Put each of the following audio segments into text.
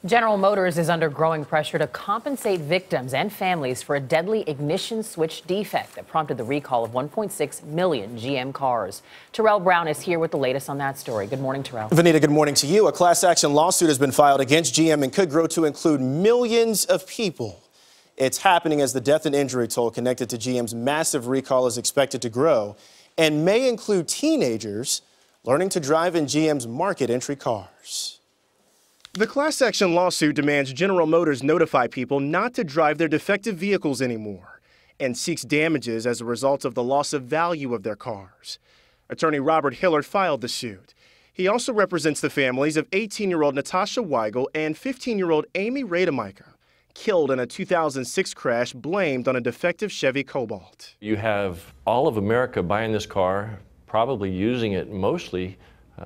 General Motors is under growing pressure to compensate victims and families for a deadly ignition switch defect that prompted the recall of 1.6 million GM cars. Terrell Brown is here with the latest on that story. Good morning, Terrell. Vanita, good morning to you. A class action lawsuit has been filed against GM and could grow to include millions of people. It's happening as the death and injury toll connected to GM's massive recall is expected to grow and may include teenagers learning to drive in GM's market entry cars. The class action lawsuit demands General Motors notify people not to drive their defective vehicles anymore and seeks damages as a result of the loss of value of their cars. Attorney Robert Hillard filed the suit. He also represents the families of 18-year-old Natasha Weigel and 15-year-old Amy Rademacher, killed in a 2006 crash blamed on a defective Chevy Cobalt. You have all of America buying this car, probably using it mostly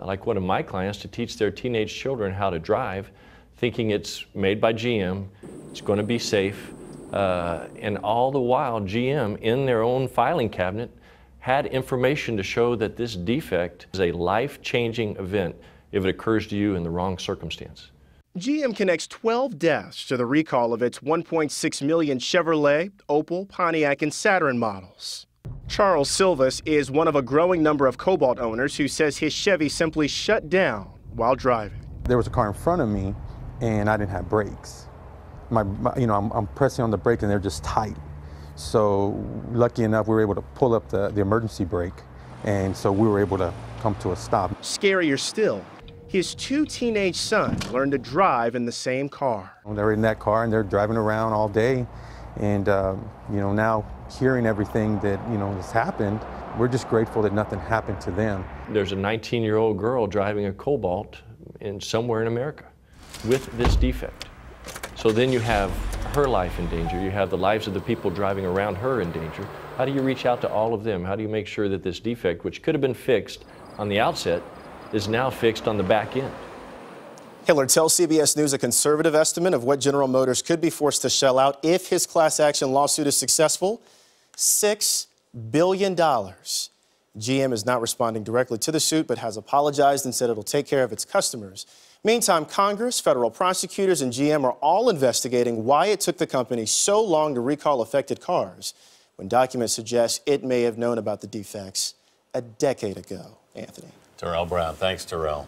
like one of my clients, to teach their teenage children how to drive, thinking it's made by GM, it's going to be safe, and all the while GM in their own filing cabinet had information to show that this defect is a life-changing event if it occurs to you in the wrong circumstance. GM connects 12 deaths to the recall of its 1.6 million Chevrolet, Opel, Pontiac, and Saturn models. Charles Silvas is one of a growing number of Cobalt owners who says his Chevy simply shut down while driving. There was a car in front of me and I didn't have brakes. I'm pressing on the brake and they're just tight. So lucky enough we were able to pull up the emergency brake, and so we were able to come to a stop. Scarier still, his two teenage sons learned to drive in the same car. They're in that car and they're driving around all day, and now hearing everything that has happened, we're just grateful that nothing happened to them. There's a 19-year-old girl driving a Cobalt somewhere in America with this defect. So then you have her life in danger. You have the lives of the people driving around her in danger. How do you reach out to all of them? How do you make sure that this defect, which could have been fixed on the outset, is now fixed on the back end? Hillard tells CBS News a conservative estimate of what General Motors could be forced to shell out if his class action lawsuit is successful: $6 billion. GM is not responding directly to the suit, but has apologized and said it'll take care of its customers. Meantime, Congress, federal prosecutors, and GM are all investigating why it took the company so long to recall affected cars, when documents suggest it may have known about the defects a decade ago. Anthony. Terrell Brown. Thanks, Terrell.